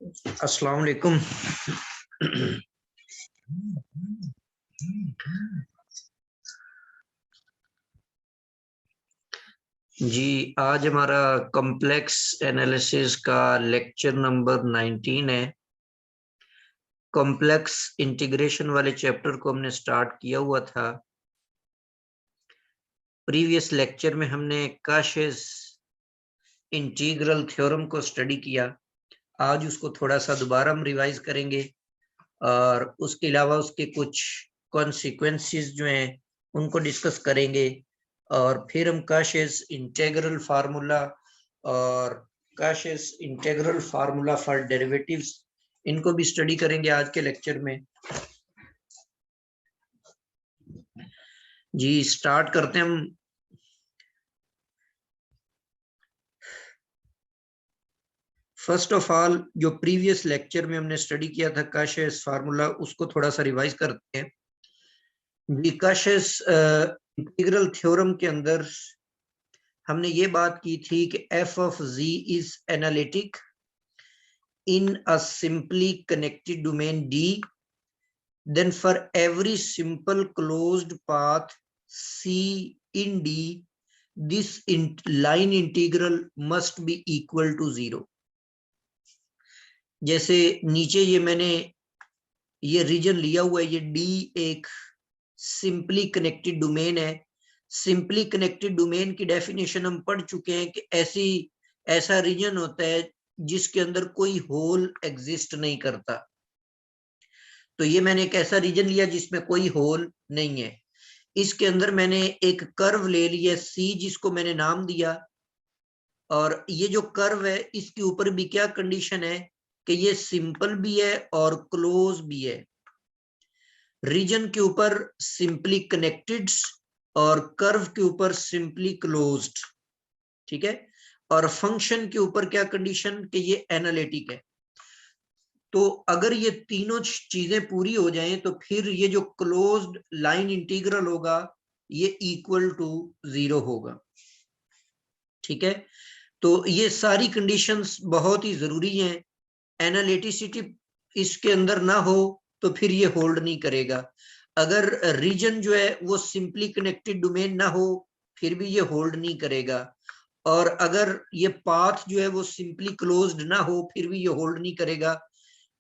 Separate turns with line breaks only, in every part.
अस्सलाम वालेकुम। जी, आज हमारा कॉम्प्लेक्स एनालिसिस का लेक्चर नंबर 19 है। कॉम्प्लेक्स इंटीग्रेशन वाले चैप्टर को हमने स्टार्ट किया हुआ था। प्रीवियस लेक्चर में हमने काशेस इंटीग्रल थ्योरम को स्टडी किया। आज उसको थोड़ा सा दोबारा हम रिवाइज करेंगे और उसके अलावा उसके कुछ कॉन्सिक्वेंसेस जो हैं उनको डिस्कस करेंगे और फिर हम काशेस इंटीग्रल फार्मूला और काशेस इंटीग्रल फार्मूला फॉर डेरिवेटिव्स इनको भी स्टडी करेंगे आज के लेक्चर में। जी स्टार्ट करते हैं हम। फर्स्ट ऑफ ऑल जो प्रीवियस लेक्चर में हमने स्टडी किया था काशेस फार्मूला, उसको थोड़ा सा रिवाइज करते हैं। जी काशेस इंटीग्रल थ्योरम के अंदर हमने ये बात की थी कि f of z is analytic in a simply connected domain D, then for every simple closed path C in D, this line integral must be equal to 0। जैसे नीचे ये मैंने ये रीजन लिया हुआ है, ये D एक सिंपली कनेक्टेड डोमेन है। सिंपली कनेक्टेड डोमेन की डेफिनेशन हम पढ़ चुके हैं कि ऐसा रीजन होता है जिसके अंदर कोई होल एग्जिस्ट नहीं करता। तो ये मैंने एक ऐसा रीजन लिया जिसमें कोई होल नहीं है। इसके अंदर मैंने एक कर्व ले लिया सी, जिसको मैंने नाम दिया, और ये जो कर्व है इसके ऊपर भी क्या कंडीशन है कि ये सिंपल भी है और क्लोज भी है। रीजन के ऊपर सिंपली कनेक्टेड और कर्व के ऊपर सिंपली क्लोज्ड, ठीक है। और फंक्शन के ऊपर क्या कंडीशन कि ये एनालिटिक है। तो अगर ये तीनों चीजें पूरी हो जाएं तो फिर ये जो क्लोज्ड लाइन इंटीग्रल होगा ये इक्वल टू 0 होगा, ठीक है। तो ये सारी कंडीशंस बहुत ही जरूरी हैं। एनालिटिसिटी इसके अंदर ना हो तो फिर ये होल्ड नहीं करेगा। अगर रीजन जो है वो सिंपली कनेक्टेड डोमेन ना हो फिर भी ये होल्ड नहीं करेगा। और अगर ये पाथ जो है वो सिंपली क्लोज्ड ना हो फिर भी ये होल्ड नहीं करेगा।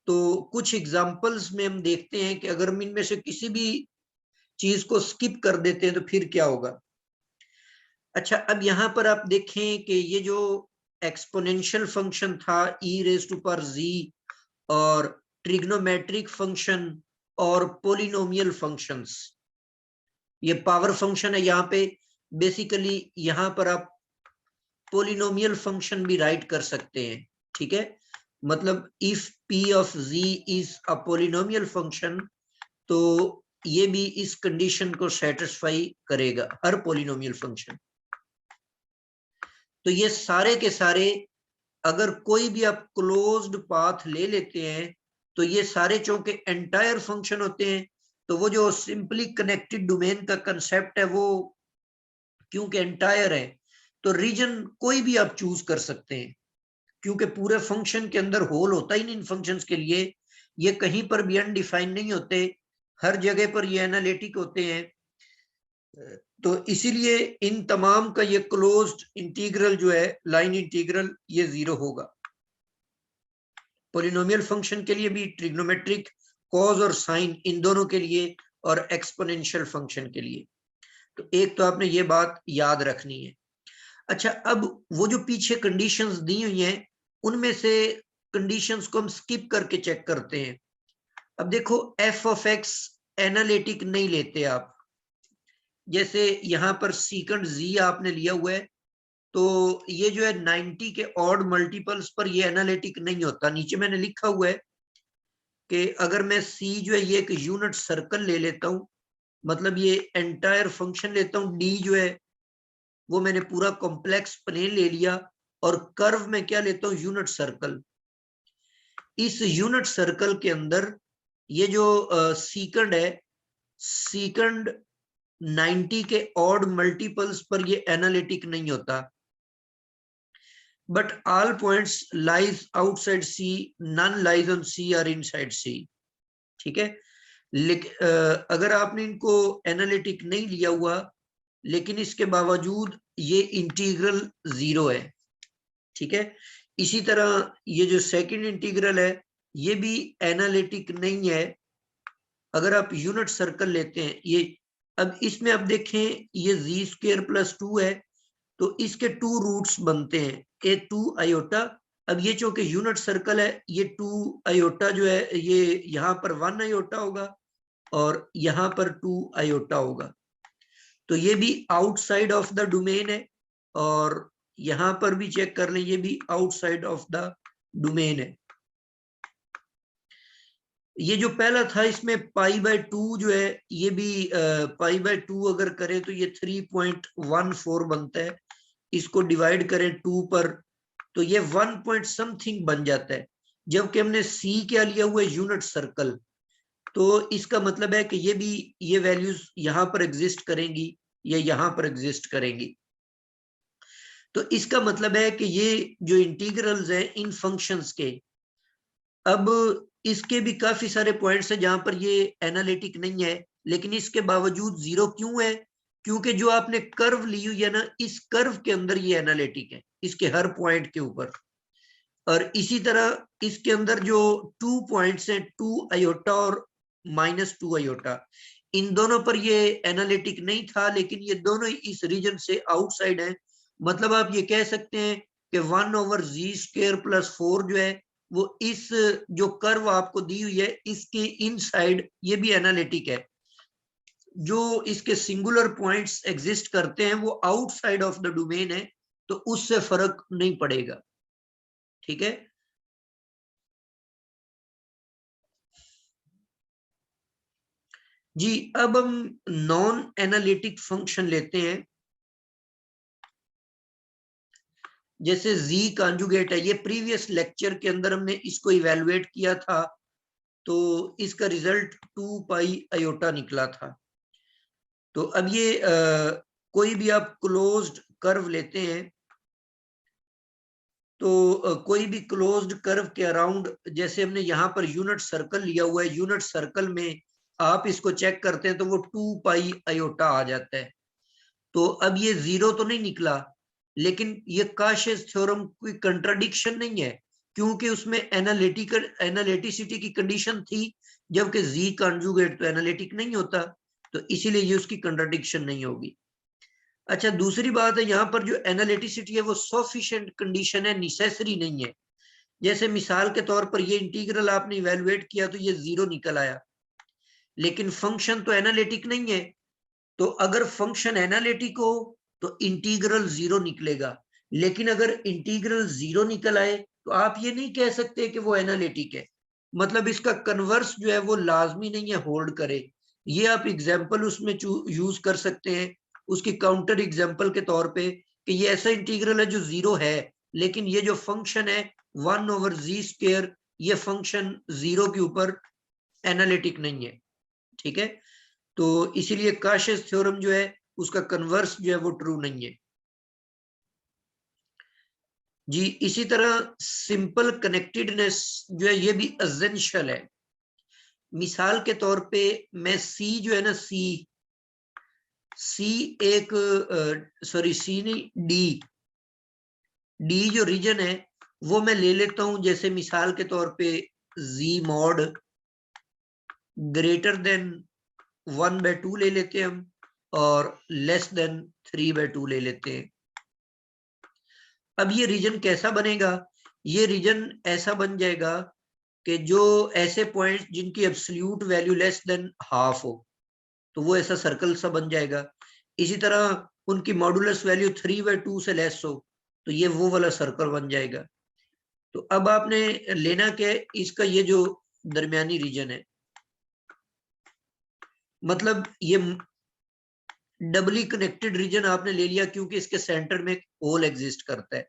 तो कुछ एग्जांपल्स में हम देखते हैं कि अगर हम इनमें से किसी भी चीज को स्किप कर देते हैं तो फिर क्या होगा। अच्छा, अब यहां पर आप देखें कि ये जो एक्सपोनेंशियल फंक्शन था e raise to power z, और ट्रिग्नोमेट्रिक फंक्शन और पोलिनोमियल फंक्शंस, ये पावर फंक्शन है। यहाँ पे बेसिकली यहाँ पर आप पोलिनोमियल फंक्शन भी राइट कर सकते हैं, ठीक है। मतलब if p of z is a polynomial function तो ये भी इस कंडीशन को सेटिस्फाई करेगा, हर पोलिनोमियल फंक्शन। तो ये सारे के सारे अगर कोई भी आप क्लोज्ड पाथ ले लेते हैं तो ये सारे चूंकि एंटायर फंक्शन होते हैं, तो वो जो सिंपली कनेक्टेड डोमेन का कंसेप्ट है वो क्योंकि एंटायर है तो रीजन कोई भी आप चूज कर सकते हैं, क्योंकि पूरे फंक्शन के अंदर होल होता ही नहीं इन फंक्शंस के लिए। ये कहीं पर भी अनडिफाइंड नहीं होते, हर जगह पर ये एनालिटिक होते हैं। तो इसीलिए इन तमाम का ये क्लोज्ड इंटीग्रल जो है लाइन इंटीग्रल ये 0 होगा। पोलिनोमियल फंक्शन के लिए भी, ट्रिग्नोमेट्रिक, कॉज और साइन इन दोनों के लिए, और एक्सपोनेंशियल फंक्शन के लिए। तो एक तो आपने ये बात याद रखनी है। अच्छा, अब वो जो पीछे कंडीशंस दी हुई हैं उनमें से कंडीशंस को हम स्किप करके चेक करते हैं। अब देखो एफ ऑफ एक्स एनालिटिक नहीं लेते आप। जैसे यहाँ पर सीकंड जी आपने लिया हुआ है तो ये जो है 90 के ऑड मल्टीपल्स पर ये एनालिटिक नहीं होता। नीचे मैंने लिखा हुआ है कि अगर मैं सी जो है ये एक यूनिट सर्कल ले लेता हूं, मतलब ये एंटायर फंक्शन लेता हूं, डी जो है वो मैंने पूरा कॉम्प्लेक्स प्लेन ले लिया, और कर्व में क्या लेता हूं, यूनिट सर्कल। इस यूनिट सर्कल के अंदर ये जो सीकंड है, सीकंड 90 के ऑड मल्टीपल्स पर ये एनालिटिक नहीं होता। but all points lies outside C, none lies on C or inside C। ठीक है, लेकिन अगर आपने इनको एनालिटिक नहीं लिया हुआ लेकिन इसके बावजूद ये इंटीग्रल 0 है। ठीक है, इसी तरह ये जो सेकंड इंटीग्रल है ये भी एनालिटिक नहीं है। अगर आप यूनिट सर्कल लेते हैं ये, अब इसमें आप देखें ये जी स्क्वायर प्लस 2 है तो इसके 2 रूट्स बनते हैं, ए 2 आयोटा। अब ये चूंकि यूनिट सर्कल है ये 2 आयोटा जो है ये यहाँ पर 1 आयोटा होगा और यहाँ पर 2 आयोटा होगा, तो ये भी आउटसाइड ऑफ द डोमेन है। और यहां पर भी चेक कर लें, ये भी आउटसाइड ऑफ द डोमेन है। ये जो पहला था इसमें π/2 जो है ये भी π/2 अगर करें तो ये 3.14 बनता है। इसको डिवाइड करें 2 पर तो ये 1 पॉइंट समथिंग बन जाता है, जबकि हमने सी क्या लिया हुआ है, यूनिट सर्कल। तो इसका मतलब है कि ये भी ये वैल्यूज यहां पर एग्जिस्ट करेंगी या यहां पर एग्जिस्ट करेंगी। तो इसका मतलब है कि ये जो इंटीग्रल्स हैं इन फंक्शंस के, अब इसके भी काफी सारे पॉइंट्स हैं जहां पर ये एनालिटिक नहीं है, लेकिन इसके बावजूद 0 क्यों है? क्योंकि जो आपने कर्व ली हुई है ना, इस कर्व के अंदर ये एनालिटिक है, इसके हर पॉइंट के ऊपर। और इसी तरह इसके अंदर जो 2 पॉइंट्स हैं 2 आयोटा और -2 आयोटा, इन दोनों पर ये एनालिटिक नहीं था, लेकिन ये दोनों इस रीजन से आउटसाइड हैं। मतलब आप ये कह सकते हैं कि 1/z² + 4 जो है वो इस जो कर्व आपको दी हुई है इसके इनसाइड ये भी एनालिटिक है। जो इसके सिंगुलर पॉइंट्स एग्जिस्ट करते हैं वो आउटसाइड ऑफ द डोमेन है, तो उससे फर्क नहीं पड़ेगा। ठीक है जी, अब हम नॉन एनालिटिक फंक्शन लेते हैं। जैसे z कॉन्जुगेट है, ये प्रीवियस लेक्चर के अंदर हमने इसको इवेलुएट किया था, तो इसका रिजल्ट 2 पाई आयोटा निकला था। तो अब ये कोई भी आप क्लोज्ड कर्व लेते हैं तो कोई भी क्लोज्ड कर्व के अराउंड, जैसे हमने यहाँ पर यूनिट सर्कल लिया हुआ है, यूनिट सर्कल में आप इसको चेक करते हैं तो वो 2 पाई आयोटा आ जाता है। तो अब ये 0 तो नहीं निकला, लेकिन ये काशिस थ्योरम कोई कंट्राडिक्शन नहीं है, क्योंकि उसमें एनालिटिसिटी की कंडीशन थी, जबकि जी कॉन्जुगेट तो एनालिटिक नहीं होता, तो इसीलिए ये उसकी कंट्राडिक्शन नहीं होगी। अच्छा, दूसरी बात है, यहाँ पर जो एनालिटिसिटी है वो सफिशिएंट कंडीशन है, नेसेसरी नहीं है। जैसे मिसाल के तौर पर ये इंटीग्रल आपने इवेलुएट किया तो ये 0 निकल आया, लेकिन फंक्शन तो एनालिटिक नहीं है। तो अगर फंक्शन एनालिटिक हो तो इंटीग्रल 0 निकलेगा, लेकिन अगर इंटीग्रल 0 निकल आए तो आप ये नहीं कह सकते कि वो एनालिटिक है। मतलब इसका कन्वर्स जो है वो लाजमी नहीं है होल्ड करे। ये आप एग्जाम्पल उसमें यूज कर सकते हैं, उसकी काउंटर एग्जाम्पल के तौर पे, कि ये ऐसा इंटीग्रल है जो 0 है, लेकिन ये जो फंक्शन है 1/z², ये फंक्शन 0 के ऊपर एनालिटिक नहीं है। ठीक है, तो इसीलिए काशिस थ्योरम जो है उसका कन्वर्स जो है वो ट्रू नहीं है जी। इसी तरह सिंपल कनेक्टेडनेस जो है ये भी एसेंशियल है। मिसाल के तौर पे मैं सी जो है ना, सी एक सॉरी सी नहीं, डी जो रीजन है वो मैं ले लेता हूं, जैसे मिसाल के तौर पे जी मॉड ग्रेटर देन 1/2 ले लेते हैं हम, और लेस देन 3/2 ले लेते हैं। अब ये रीजन कैसा बनेगा? ये रीजन ऐसा बन जाएगा कि जो ऐसे पॉइंट्स जिनकी absolute value less than half हो, तो वो ऐसा सर्कल सा बन जाएगा। इसी तरह उनकी मॉडुलस वैल्यू 3/2 से लेस हो तो ये वो वाला सर्कल बन जाएगा। तो अब आपने लेना क्या है, इसका ये जो दरमियानी रीजन है, मतलब ये डबली कनेक्टेड रीजन आपने ले लिया क्योंकि इसके सेंटर में होल एग्जिस्ट करता है।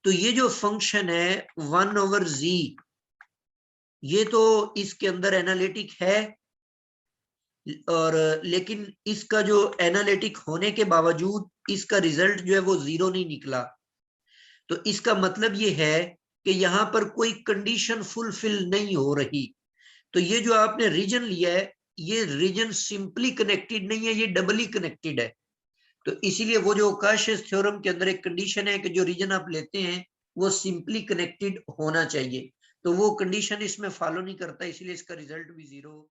तो ये जो फंक्शन है 1/z, ये तो इसके अंदर एनालिटिक है, और लेकिन इसका जो एनालिटिक होने के बावजूद इसका रिजल्ट जो है वो 0 नहीं निकला। तो इसका मतलब ये है कि यहाँ पर कोई कंडीशन फुलफिल नहीं हो रही। तो ये जो आपने रीजन लिया है, ये रीजन सिंपली कनेक्टेड नहीं है, ये डबली कनेक्टेड है। तो इसीलिए वो जो काशियस थ्योरम के अंदर एक कंडीशन है कि जो रीजन आप लेते हैं वो सिंपली कनेक्टेड होना चाहिए, तो वो कंडीशन इसमें फॉलो नहीं करता, इसलिए इसका रिजल्ट भी 0